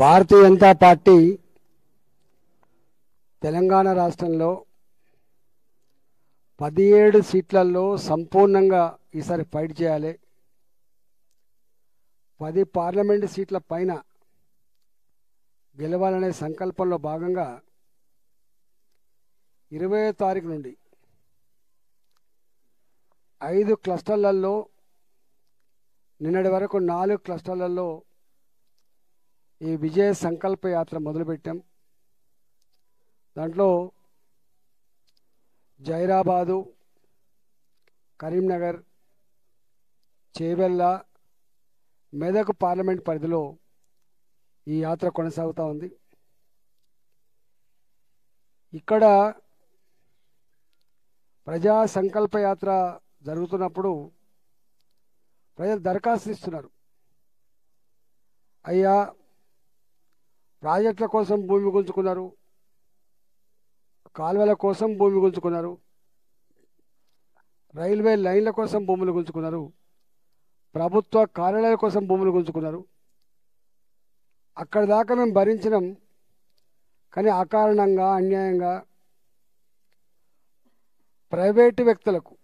Bharatiya Janata party Telangana రాష్ట్రంలో 17 సీట్లలో సంపూర్ణంగా ఈసారి ఫైట్ చేయాలి. 10 పార్లమెంట్ సీట్ల పైన గెలవాలనే సంకల్పంలో భాగంగా 20వ తారీఖు నుండి 5 క్లస్టర్లలో నిన్నటి వరకు 4 క్లస్టర్లలో ఈ విజయ సంకల్ప యాత్ర మొదలుపెట్టాం. దాంట్లో జైరాబాదు, కరీంనగర్, చేవెళ్ళ, మెదక్ పార్లమెంట్ పరిధిలో ఈ యాత్ర కొనసాగుతూ ఉంది. ఇక్కడ ప్రజా సంకల్ప యాత్ర జరుగుతున్నప్పుడు ప్రజలు దరఖాస్తు ఇస్తున్నారు. అయ్యా, ప్రాజెక్టుల కోసం భూమి గుంజుకున్నారు, కాలువల కోసం భూమి గుంజుకున్నారు, రైల్వే లైన్ల కోసం భూములు గుంజుకున్నారు, ప్రభుత్వ కార్యాలయాల కోసం భూములు గుంజుకున్నారు. అక్కడ దాకా మేము భరించినాం. కానీ అకారణంగా, అన్యాయంగా ప్రైవేటు వ్యక్తులకు,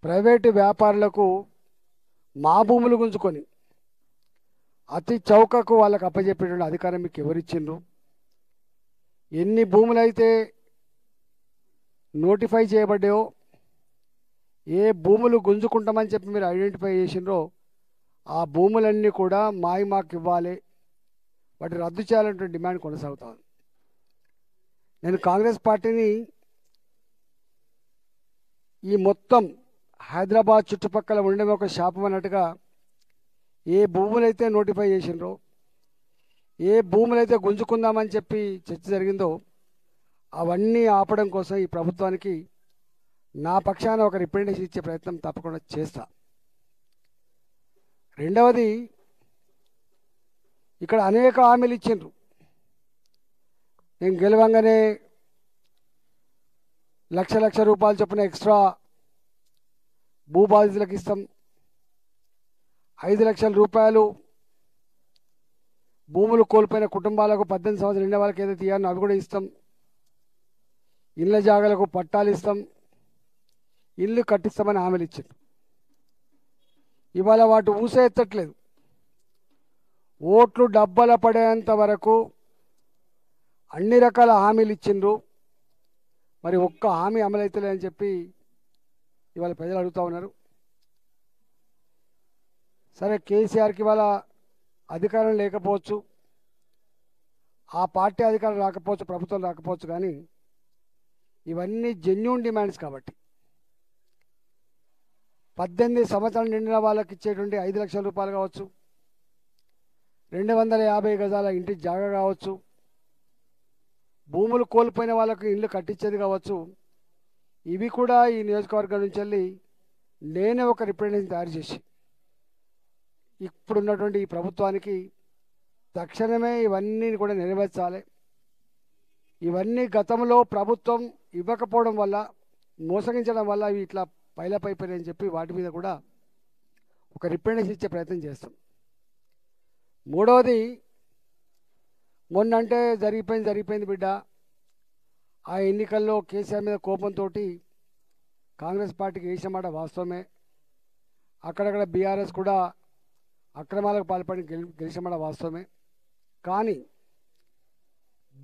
ప్రైవేటు వ్యాపారులకు మా భూములు గుంజుకొని అతి చౌకకు వాళ్ళకు అప్పచెప్పేటువంటి అధికారం మీకు ఎవరిచ్చిండ్రు? ఎన్ని భూములైతే నోటిఫై చేయబడ్డాయో, ఏ భూములు గుంజుకుంటామని చెప్పి మీరు ఐడెంటిఫై చేసిండ్రో ఆ భూములన్నీ కూడా మాకు ఇవ్వాలి, వాటి రద్దు చేయాలంటే డిమాండ్ కొనసాగుతాను. నేను కాంగ్రెస్ పార్టీని ఈ మొత్తం హైదరాబాద్ చుట్టుపక్కల ఉండడం ఒక శాపం అన్నట్టుగా ఏ భూములైతే నోటిఫై చేసిండ్రో, ఏ భూములైతే గుంజుకుందామని చెప్పి చర్చ జరిగిందో అవన్నీ ఆపడం కోసం ఈ ప్రభుత్వానికి నా పక్షాన ఒక రిప్రజెంటేషన్ ఇచ్చే ప్రయత్నం తప్పకుండా చేస్తా. రెండవది, ఇక్కడ అనేక హామీలు ఇచ్చిండ్రు. నేను గెలవంగానే లక్ష రూపాయలు చొప్పున ఎక్స్ట్రా భూబాధితులకు ఇస్తాం, 5 లక్షల రూపాయలు భూములు కోల్పోయిన కుటుంబాలకు 18 సంవత్సరాలు నిండిన వాళ్ళకి ఏదైతే ఇవ్వాలో అవి కూడా ఇస్తాం, ఇళ్ళ జాగాలకు పట్టాలు ఇస్తాం, ఇల్లు కట్టిస్తామని హామీలు ఇచ్చిండ్రు. ఇవాళ వాటి ఊసే ఎత్తట్లేదు. ఓట్లు డబ్బల పడేంత వరకు అన్ని రకాల హామీలు ఇచ్చిండ్రు. మరి ఒక్క హామీ అమలైతలే అని చెప్పి ఇవాళ ప్రజలు అడుగుతూ ఉన్నారు. సరే, కేసీఆర్కి ఇవాళ అధికారం లేకపోవచ్చు, ఆ పార్టీ అధికారం రాకపోవచ్చు, ప్రభుత్వం రాకపోవచ్చు, కానీ ఇవన్నీ జెన్యూన్ డిమాండ్స్ కాబట్టి 18 సంవత్సరాలు నిండిన వాళ్ళకి ఇచ్చేటువంటి 5 లక్షల రూపాయలు కావచ్చు, 250 గజాల ఇంటి జాగా కావచ్చు, భూములు కోల్పోయిన వాళ్ళకు ఇల్లు కట్టించేది కావచ్చు, ఇవి కూడా ఈ నియోజకవర్గం నుంచి వెళ్ళి నేనే ఒక రిప్రజెంటేషన్ తయారు చేసి ఇప్పుడున్నటువంటి ఈ ప్రభుత్వానికి తక్షణమే ఇవన్నీ కూడా నెరవేర్చాలి. ఇవన్నీ గతంలో ప్రభుత్వం ఇవ్వకపోవడం వల్ల, మోసగించడం వల్ల ఇవి ఇట్లా పైలపైపోయాయని చెప్పి వాటి మీద కూడా ఒక రిప్రజెంటేషన్ ఇచ్చే ప్రయత్నం చేస్తాం. మూడవది, మొన్నంటే జరిగిపోయింది బిడ్డ. ఆ ఎన్నికల్లో కేసీఆర్ మీద కోపంతో కాంగ్రెస్ పార్టీకి వేసిన మాట వాస్తవమే. అక్కడక్కడ బీఆర్ఎస్ కూడా అక్రమాలకు పాల్పడి గెలిచిన మాట వాస్తవమే. కానీ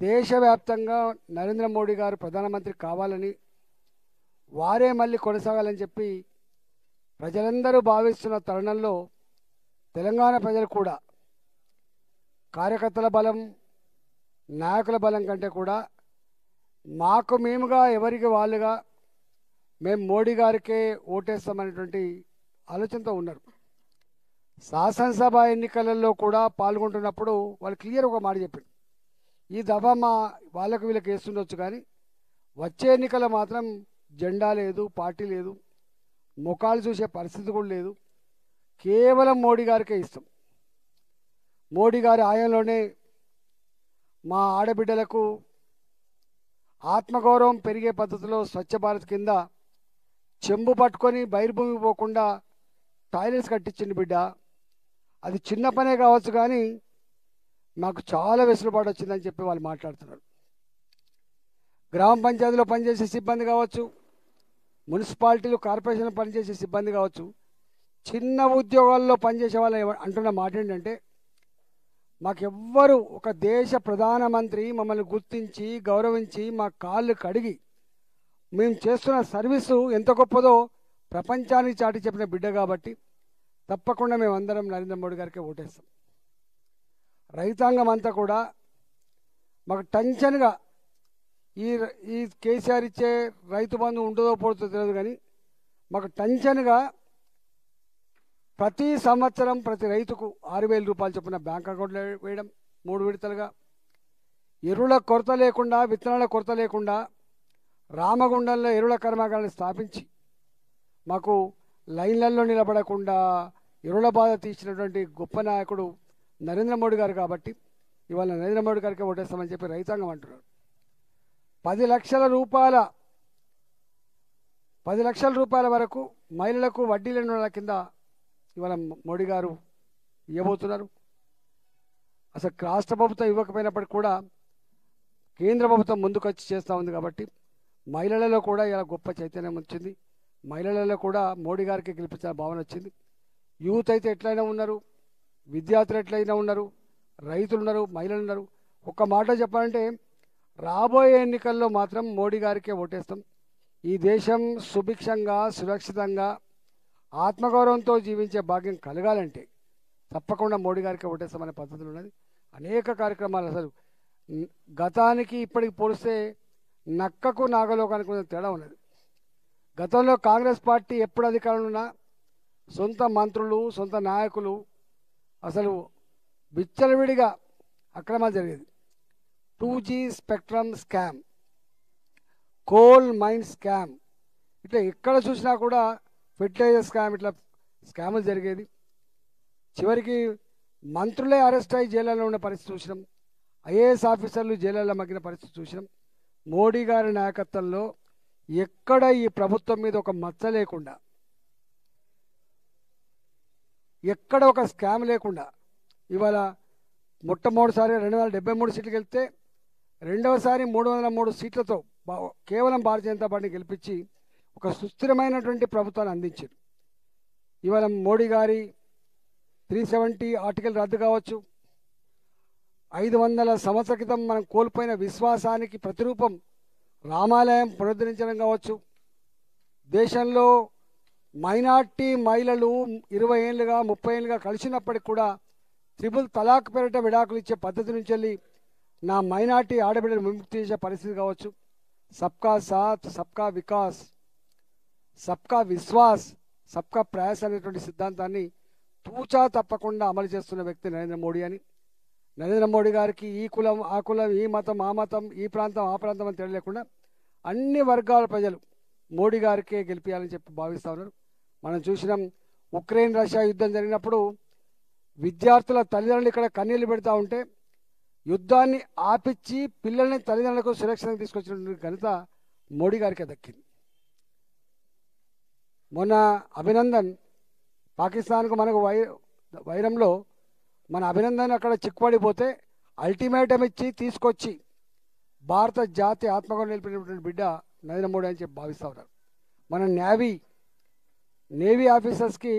దేశవ్యాప్తంగా నరేంద్ర మోడీ గారు ప్రధానమంత్రి కావాలని, వారే మళ్ళీ కొనసాగాలని చెప్పి ప్రజలందరూ భావిస్తున్న తరుణంలో తెలంగాణ ప్రజలు కూడా కార్యకర్తల బలం, నాయకుల బలం కంటే కూడా మాకు మేముగా, ఎవరికి వాళ్ళుగా మేము మోడీ గారికే ఓటేస్తామనేటువంటి ఆలోచనతో ఉన్నారు. శాసనసభ ఎన్నికలలో కూడా పాల్గొంటున్నప్పుడు వాళ్ళు క్లియర్ ఒక మాట చెప్పారు, ఈ దఫా వాళ్ళకు వీళ్ళకి వేస్తుండొచ్చు, కానీ వచ్చే ఎన్నికల్లో మాత్రం జెండా లేదు, పార్టీ లేదు, ముఖాలు చూసే పరిస్థితి కూడా లేదు, కేవలం మోడీ గారికే ఇస్తాం. మోడీ గారి ఆయంలోనే మా ఆడబిడ్డలకు ఆత్మగౌరవం పెరిగే పద్ధతిలో స్వచ్ఛ భారత్ కింద చెంబు పట్టుకొని బహిర్భూమి పోకుండా టాయిలెట్స్ కట్టించింది బిడ్డ. అది చిన్న పనే కావచ్చు, కానీ మాకు చాలా వెసులుబాటు వచ్చిందని చెప్పి వాళ్ళు మాట్లాడుతున్నారు. గ్రామ పంచాయతీలో పనిచేసే సిబ్బంది కావచ్చు, మున్సిపాలిటీలు కార్పొరేషన్లో పనిచేసే సిబ్బంది కావచ్చు, చిన్న ఉద్యోగాల్లో పనిచేసే వాళ్ళు అంటున్న మాట ఏంటంటే, మాకెవ్వరు ఒక దేశ ప్రధానమంత్రి మమ్మల్ని గుర్తించి గౌరవించి మా కాళ్ళు కడిగి మేము చేస్తున్న సర్వీసు ఎంత గొప్పదో ప్రపంచానికి చాటి చెప్పిన బిడ్డ కాబట్టి తప్పకుండా మేమందరం నరేంద్ర మోడీ గారికి ఓటేస్తాం. రైతాంగం అంతా కూడా మాకు టెన్షన్గా ఈ కేసీఆర్ ఇచ్చే రైతు బంధు ఉంటుందో పోతుందో తెలియదు, కానీ మాకు టెన్షన్గా ప్రతి సంవత్సరం ప్రతి రైతుకు 6,000 రూపాయలు చొప్పున బ్యాంక్ అకౌంట్లో వేయడం, 3 విడతలుగా, ఎరువుల కొరత లేకుండా, విత్తనాల కొరత లేకుండా రామగుండంలో ఎరువుల కర్మాగారాన్ని స్థాపించి మాకు లైన్లలో నిలబడకుండా ఎరువుల బాధ తీర్చినటువంటి గొప్ప నాయకుడు నరేంద్ర మోడీ గారు కాబట్టి ఇవాళ నరేంద్ర మోడీ గారికి ఓటేస్తామని చెప్పి రైతాంగం అంటున్నారు. 10 లక్షల రూపాయల వరకు మహిళలకు వడ్డీ లేని వాళ్ళ కింద ఇవాళ మోడీ గారు ఇవ్వబోతున్నారు. అసలు రాష్ట్ర ప్రభుత్వం ఇవ్వకపోయినప్పటికీ కూడా కేంద్ర ప్రభుత్వం ముందుకొచ్చి చేస్తూ ఉంది కాబట్టి మహిళలలో కూడా ఇలా గొప్ప చైతన్యం వచ్చింది. మహిళలలో కూడా మోడీ గారికి గెలిపించిన భావన వచ్చింది. యూత్ అయితే ఎట్లయినా ఉన్నారు, విద్యార్థులు ఎట్లయినా ఉన్నారు, రైతులు ఉన్నారు, మహిళలు ఉన్నారు. ఒక్క మాట చెప్పాలంటే రాబోయే ఎన్నికల్లో మాత్రం మోడీ గారికే ఓటేస్తాం. ఈ దేశం సుభిక్షంగా సురక్షితంగా ఆత్మగౌరవంతో జీవించే భాగ్యం కలగాలంటే తప్పకుండా మోడీ గారికి ఓటేస్తామనే పద్ధతులు ఉన్నది. అనేక కార్యక్రమాలు అసలు గతానికి ఇప్పటికి పోలిస్తే నక్కకు నాగలోకానికి ఉన్న తేడా ఉన్నది. గతంలో కాంగ్రెస్ పార్టీ ఎప్పుడు అధికారంలో ఉన్నా సొంత మంత్రులు సొంత నాయకులు అసలు విచ్చలవిడిగా అక్రమాలు జరిగేది. 2G spectrum scam, coal mine scam, ఇట్లా ఎక్కడ చూసినా కూడా ఫెర్టిలైజర్ స్కామ్, ఇట్లా స్కాములు జరిగేది. చివరికి మంత్రులే అరెస్ట్ అయ్యి జైళ్ళలో ఉన్న పరిస్థితి చూసినాం. ఐఏఎస్ ఆఫీసర్లు జైళ్ళలో మగ్గిన పరిస్థితి చూసినాం. మోడీ గారి నాయకత్వంలో ఎక్కడ ఈ ప్రభుత్వం మీద ఒక మచ్చ లేకుండా, ఎక్కడ ఒక స్కామ్ లేకుండా ఇవాళ మొట్టమొదటిసారి 273 సీట్లకు వెళ్తే రెండవసారి 303 సీట్లతో కేవలం భారతీయ జనతా పార్టీని గెలిపించి ఒక సుస్థిరమైనటువంటి ప్రభుత్వాన్ని అందించారు. ఇవాళ మోడీ గారి 370 ఆర్టికల్ రద్దు కావచ్చు, 500 సంవత్సరాల క్రితం మనం కోల్పోయిన విశ్వాసానికి ప్రతిరూపం రామాలయం పునరుద్ధరించడం కావచ్చు, దేశంలో మైనార్టీ మహిళలు 20 ఏళ్ళుగా 30 ఏళ్ళుగా కలిసినప్పటికి కూడా త్రిపుల్ తలాక్ పేరిట విడాకులు ఇచ్చే పద్ధతి నుంచి వెళ్ళి నా మైనార్టీ ఆడబిడ్డను విముక్తి చేసే పరిస్థితి కావచ్చు, సబ్కా సాత్ సబ్కా వికాస్ సబ్కా విశ్వాస్ సబ్కా ప్రయాస్ అనేటువంటి సిద్ధాంతాన్ని తూచా తప్పకుండా అమలు చేస్తున్న వ్యక్తి నరేంద్ర మోడీ అని. నరేంద్ర మోడీ గారికి ఈ కులం ఆ కులం, ఈ మతం ఆ మతం, ఈ ప్రాంతం ఆ ప్రాంతం అని తెలియకుండా అన్ని వర్గాల ప్రజలు మోడీ గారికే గెలిపించాలని చెప్పి భావిస్తూ ఉన్నారు. మనం చూసినాం, ఉక్రెయిన్ రష్యా యుద్ధం జరిగినప్పుడు విద్యార్థుల తల్లిదండ్రులు ఇక్కడ కన్నీళ్లు పెడతా ఉంటే యుద్ధాన్ని ఆపిచ్చి పిల్లల్ని తల్లిదండ్రులకు సురక్షితంగా తీసుకొచ్చిన ఘనత మోడీ గారికే దక్కింది. మొన్న అభినందన్ పాకిస్తాన్కు మనకు వైరంలో మన అభినందన్ అక్కడ చిక్కుపడిపోతే అల్టిమేటం ఇచ్చి తీసుకొచ్చి భారత జాతి ఆత్మగౌరవం నిలిపినటువంటి బిడ్డ నరేంద్ర మోడీ అని చెప్పి భావిస్తూ ఉన్నారు. మన నేవీ ఆఫీసర్స్కి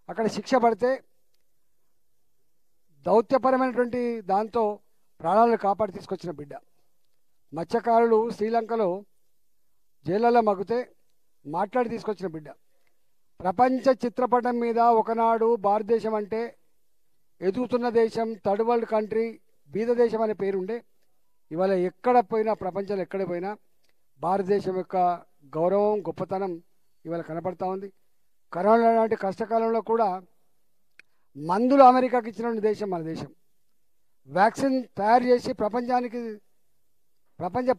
అక్కడ శిక్ష పడితే దౌత్యపరమైనటువంటి దాంతో ప్రాణాలను కాపాడి తీసుకొచ్చిన బిడ్డ. మత్స్యకారులు శ్రీలంకలో జైళ్ళలో మగ్గితే మాట్లాడి తీసుకొచ్చిన బిడ్డ. ప్రపంచ చిత్రపటం మీద ఒకనాడు భారతదేశం అంటే ఎదుగుతున్న దేశం, థర్డ్ వరల్డ్ కంట్రీ, బీద దేశం అనే పేరుండే ఇవాళ ఎక్కడ పోయినా, ప్రపంచంలో ఎక్కడ పోయినా భారతదేశం యొక్క గౌరవం గొప్పతనం ఇవాళ కనపడతా ఉంది. కరోనా లాంటి కష్టకాలంలో కూడా మందులు అమెరికాకి ఇచ్చిన దేశం మన దేశం. వ్యాక్సిన్ తయారు చేసి ప్రపంచ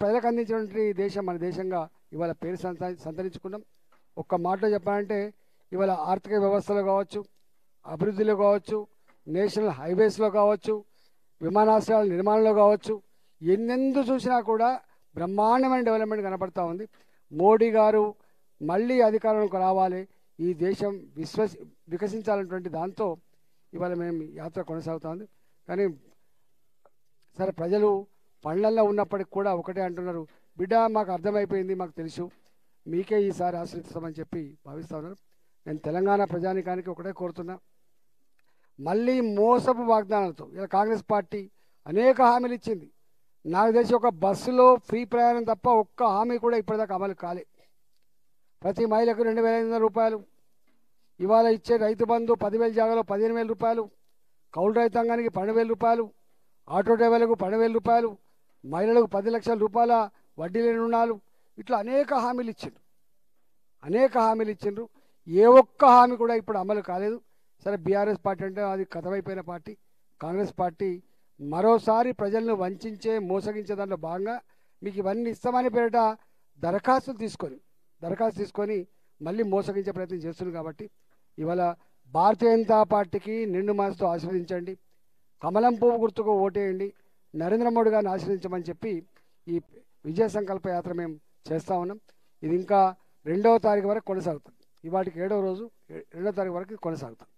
ప్రజలకు అందించినటువంటి దేశం మన దేశంగా ఇవాళ పేరు సంతరించుకున్నాం. ఒక్క మాటలో చెప్పాలంటే ఇవాళ ఆర్థిక వ్యవస్థలో కావచ్చు, అభివృద్ధిలో కావచ్చు, నేషనల్ హైవేస్లో కావచ్చు, విమానాశ్రయాల నిర్మాణంలో కావచ్చు, ఎన్నెందు చూసినా కూడా బ్రహ్మాండమైన డెవలప్మెంట్ కనపడతా ఉంది. మోడీ గారు మళ్ళీ అధికారంలోకి రావాలి, ఈ దేశం వికసించాలన్నటువంటి దాంతో ఇవాళ మేము యాత్ర కొనసాగుతూ ఉంది. కానీ సరే ప్రజలు పళ్ళల్లో ఉన్నప్పటికి కూడా ఒకటే అంటున్నారు, బిడ్డ మాకు అర్థమైపోయింది, మాకు తెలుసు, మీకే ఈసారి ఆశ్రయిస్తామని చెప్పి భావిస్తా ఉన్నారు. నేను తెలంగాణ ప్రజానికానికి ఒకటే కోరుతున్నా, మళ్ళీ మోసపు వాగ్దానాలతో ఇలా కాంగ్రెస్ పార్టీ అనేక హామీలు ఇచ్చింది. నాకు తెలిసి ఒక బస్సులో ఫ్రీ ప్రయాణం తప్ప ఒక్క హామీ కూడా ఇప్పటిదాకా అమలు కాలే. ప్రతి మహిళకు 2,500 రూపాయలు, ఇవాళ ఇచ్చే రైతు బంధు 10,000 జాగాలో 15,000 రూపాయలు, కౌలు రైతాంగానికి 12,000 రూపాయలు, ఆటో డ్రైవర్లకు 12,000 రూపాయలు, మహిళలకు 10 లక్షల రూపాయల వడ్డీ లేని రుణాలు, ఇట్లా అనేక హామీలు ఇచ్చిండ్రు. ఏ ఒక్క హామీ కూడా ఇప్పుడు అమలు కాలేదు. సరే బీఆర్ఎస్ పార్టీ అంటే అది కథమైపోయిన పార్టీ. కాంగ్రెస్ పార్టీ మరోసారి ప్రజలను వంచే మోసగించే దాంట్లో భాగంగా మీకు ఇవన్నీ ఇస్తామని పేరిట దరఖాస్తు తీసుకొని మళ్ళీ మోసగించే ప్రయత్నం చేస్తుంది. కాబట్టి ఇవాళ భారతీయ జనతా పార్టీకి నిండు మనసుతో ఆశీర్వదించండి, కమలం పువ్వు గుర్తుకు ఓటేయండి, నరేంద్ర మోడీ గారిని ఆశీర్వదించమని చెప్పి ఈ విజయ సంకల్ప యాత్ర మేము చేస్తూ ఉన్నాం. ఇది ఇంకా 2వ తారీఖు వరకు కొనసాగుతుంది. ఇవాటికి 7వ రోజు, 2వ తారీఖు వరకు కొనసాగుతుంది.